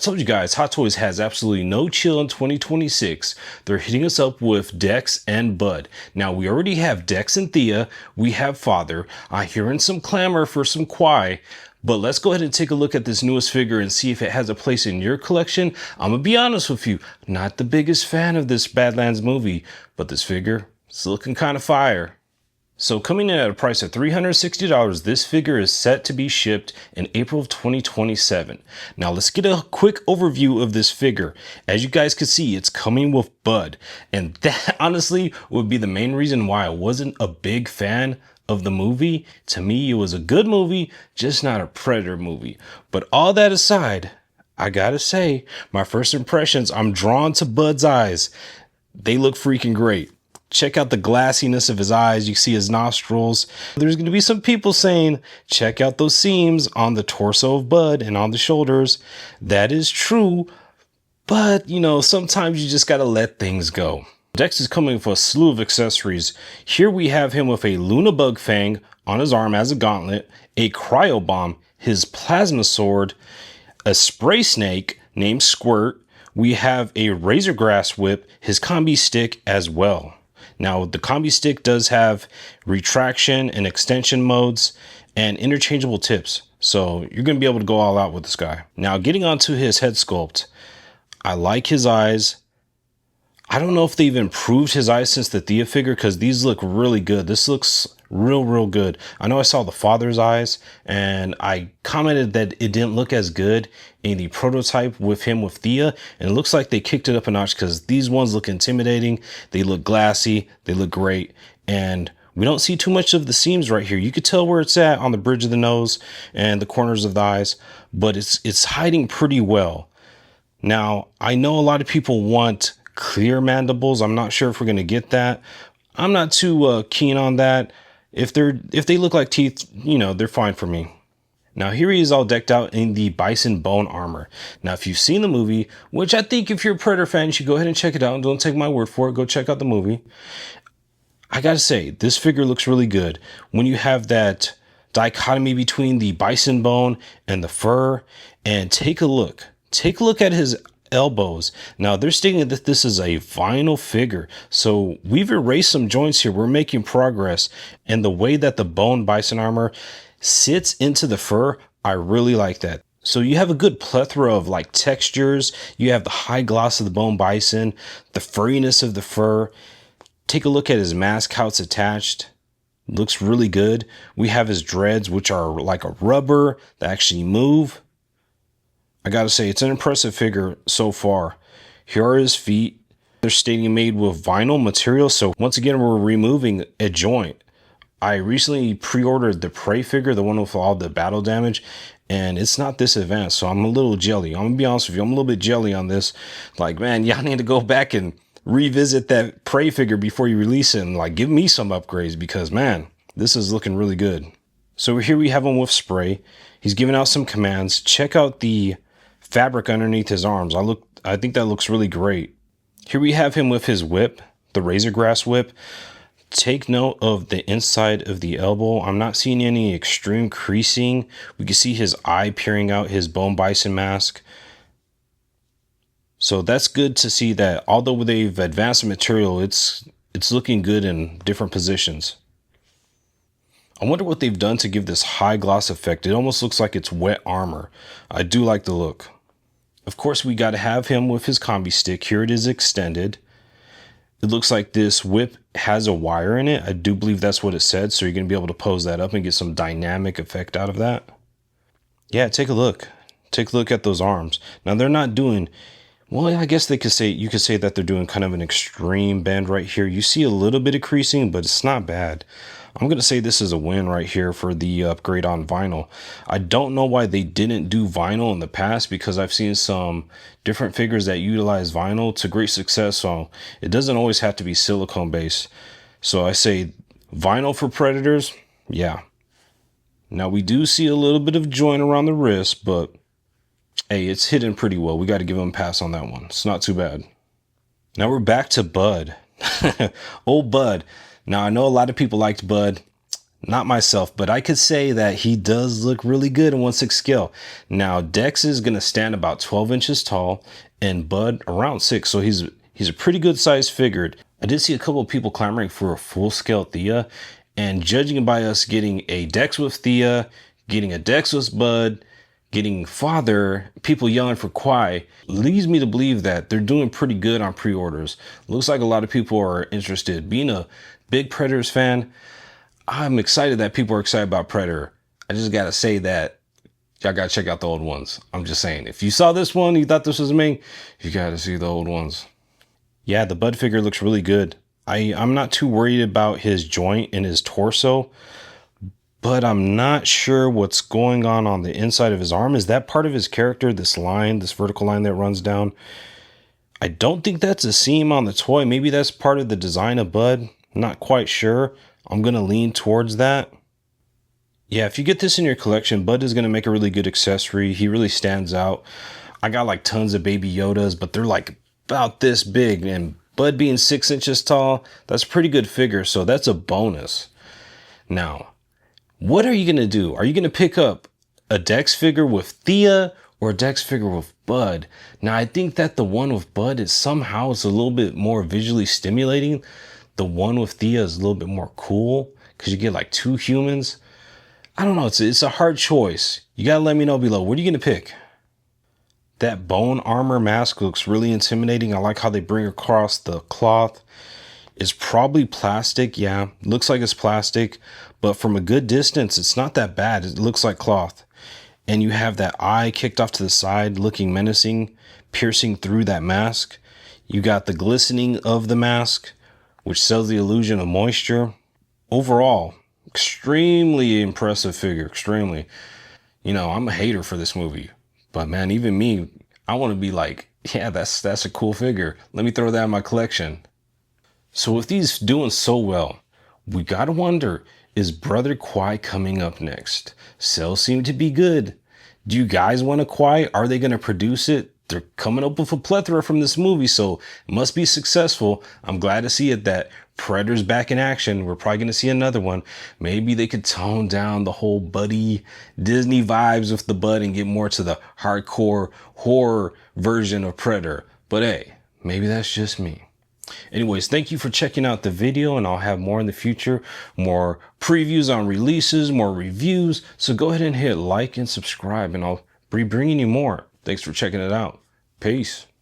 told you guys, Hot Toys has absolutely no chill in 2026. They're hitting us up with Dex and Bud. Now, we already have Dex and Thea. We have Father. I'm hearing some clamor for some Kwai. But let's go ahead and take a look at this newest figure and see if it has a place in your collection. I'm going to be honest with you, not the biggest fan of this Badlands movie, but this figure is looking kind of fire. So coming in at a price of $360, this figure is set to be shipped in April of 2027. Now let's get a quick overview of this figure. As you guys can see, it's coming with Bud. And that honestly would be the main reason why I wasn't a big fan of the movie. To me, it was a good movie, just not a Predator movie. But all that aside, I gotta say, my first impressions, I'm drawn to Bud's eyes. They look freaking great. Check out the glassiness of his eyes. You see his nostrils. There's going to be some people saying, check out those seams on the torso of Bud and on the shoulders. That is true. But, you know, sometimes you just got to let things go. Dex is coming with a slew of accessories. Here we have him with a Luna Bug Fang on his arm as a gauntlet, a Cryo Bomb, his Plasma Sword, a Spray Snake named Squirt. We have a Razor Grass Whip, his Combi Stick as well. Now, the Combi Stick does have retraction and extension modes and interchangeable tips. So you're going to be able to go all out with this guy. Now, getting onto his head sculpt, I like his eyes. I don't know if they've improved his eyes since the Thea figure because these look really good. This looks real good. I know I saw the father's eyes and I commented that it didn't look as good in the prototype with him with Thea, and it looks like they kicked it up a notch because these ones look intimidating. They look glassy. They look great. And we don't see too much of the seams right here. You could tell where it's at on the bridge of the nose and the corners of the eyes, but it's hiding pretty well. Now, I know a lot of people want clear mandibles. I'm not sure if we're going to get that. I'm not too keen on that. If they look like teeth, you know, they're fine for me. Now here he is all decked out in the bison bone armor. Now if you've seen the movie, which I think if you're a Predator fan, you should go ahead and check it out. Don't take my word for it. Go check out the movie. I gotta say, this figure looks really good. When you have that dichotomy between the bison bone and the fur, and take a look at his elbows. Now they're stating that this is a vinyl figure, so we've erased some joints here. We're making progress, and the way that the bone bison armor sits into the fur, I really like that. So you have a good plethora of like textures. You have the high gloss of the bone bison, the furriness of the fur. Take a look at his mask, how it's attached. Looks really good. We have his dreads, which are like a rubber that actually move. I gotta say, it's an impressive figure so far. Here are his feet. They're stating made with vinyl material. So once again, we're removing a joint. I recently pre-ordered the Prey figure, the one with all the battle damage, and it's not this advanced. So I'm a little jelly. I'm gonna be honest with you. I'm a little bit jelly on this. Like, man, y'all need to go back and revisit that Prey figure before you release it and like give me some upgrades because, man, this is looking really good. So here we have him with spray. He's giving out some commands. Check out the fabric underneath his arms. I think that looks really great. Here we have him with his whip, the Razor Grass Whip. Take note of the inside of the elbow. I'm not seeing any extreme creasing. We can see his eye peering out his bone bison mask. So that's good to see that although they've advanced the material, it's looking good in different positions. I wonder what they've done to give this high gloss effect. It almost looks like it's wet armor. I do like the look. Of course, we got to have him with his combi stick. Here it is extended. It looks like this whip has a wire in it. I do believe that's what it said. So you're going to be able to pose that up and get some dynamic effect out of that. Yeah, take a look. Take a look at those arms. Now they're not doing, well, I guess you could say that they're doing kind of an extreme bend right here. You see a little bit of creasing, but it's not bad. I'm going to say this is a win right here for the upgrade on vinyl. I don't know why they didn't do vinyl in the past because I've seen some different figures that utilize vinyl to great success. So it doesn't always have to be silicone based. So I say vinyl for Predators. Yeah. Now we do see a little bit of joint around the wrist, but hey, it's hidden pretty well. We got to give him a pass on that one. It's not too bad. Now we're back to Bud. Old Bud. Now, I know a lot of people liked Bud. Not myself, but I could say that he does look really good in 1/6 scale. Now, Dex is going to stand about 12 inches tall and Bud around 6, so he's a pretty good sized figure. I did see a couple of people clamoring for a full scale Thea, and judging by us getting a Dex with Thea, getting a Dex with Bud, getting Father, people yelling for Kwai, leads me to believe that they're doing pretty good on pre-orders. Looks like a lot of people are interested. Being a big Predators fan, I'm excited that people are excited about Predator. I just gotta say that y'all gotta check out the old ones. I'm just saying, if you saw this one, you thought this was me, you gotta see the old ones. Yeah, the Bud figure looks really good. I'm not too worried about his joint in his torso, but I'm not sure what's going on the inside of his arm. Is that part of his character, this line, this vertical line that runs down? I don't think that's a seam on the toy. Maybe that's part of the design of Bud. Not quite sure. I'm going to lean towards that. Yeah, if you get this in your collection, Bud is going to make a really good accessory. He really stands out. I got like tons of baby Yodas, but they're like about this big. And Bud being 6 inches tall, that's a pretty good figure. So that's a bonus. Now, what are you going to do? Are you going to pick up a Dex figure with Thea or a Dex figure with Bud? Now, I think that the one with Bud is somehow it's a little bit more visually stimulating. The one with Thea is a little bit more cool because you get like 2 humans. I don't know. It's a hard choice. You got to let me know below. What are you going to pick? That bone armor mask looks really intimidating. I like how they bring across the cloth. It's probably plastic. Yeah, looks like it's plastic, but from a good distance, it's not that bad. It looks like cloth. And you have that eye kicked off to the side, looking menacing, piercing through that mask. You got the glistening of the mask, which sells the illusion of moisture. Overall, extremely impressive figure, extremely. You know, I'm a hater for this movie, but man, even me, I want to be like, yeah, that's a cool figure. Let me throw that in my collection. So with these doing so well, we gotta wonder, is Brother Kwai coming up next? Sales seem to be good. Do you guys want a Kwai? Are they gonna produce it? They're coming up with a plethora from this movie, so it must be successful. I'm glad to see it that Predator's back in action. We're probably gonna see another one. Maybe they could tone down the whole buddy Disney vibes with the Bud and get more to the hardcore horror version of Predator. But hey, maybe that's just me. Anyways, thank you for checking out the video, and I'll have more in the future, more previews on releases, more reviews. So go ahead and hit like and subscribe, and I'll be bringing you more. Thanks for checking it out. Peace.